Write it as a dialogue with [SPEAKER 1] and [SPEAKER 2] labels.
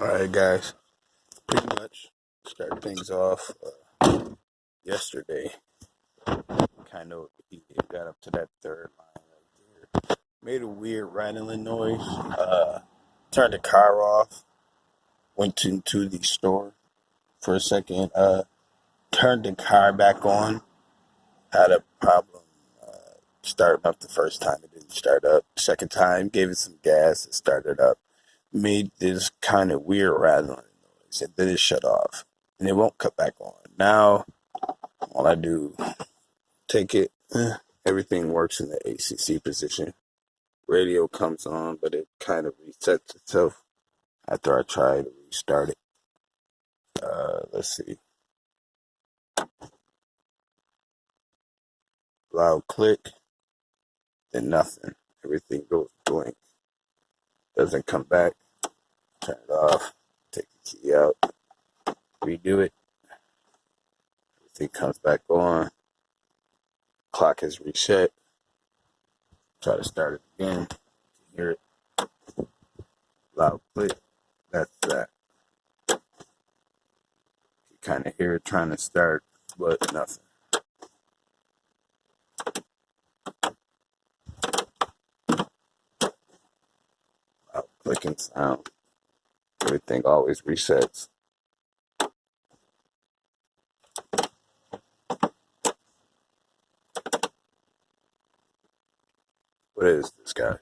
[SPEAKER 1] Alright, guys, pretty much start things off yesterday. Kind of got up to that third line right there. Made a weird rattling noise. Turned the car off. Went into the store for a second. Turned the car back on. Had a problem starting up the first time. It didn't start up. Second time, gave it some gas. It started up. Made this kind of weird rattling noise. And then it shut off. And it won't cut back on. Now, all I do, take it. Everything works in the ACC position. Radio comes on, but it kind of resets itself after I try to restart it. Let's see. Loud click, then nothing. Everything goes blank. Doesn't come back. Turn it off. Take the key out. Redo it. Everything comes back on. Clock is reset. Try to start it again. Hear it. Loud click. That's that. You kind of hear it trying to start, but nothing. Loud clicking sound. Everything always resets. What is this, guys?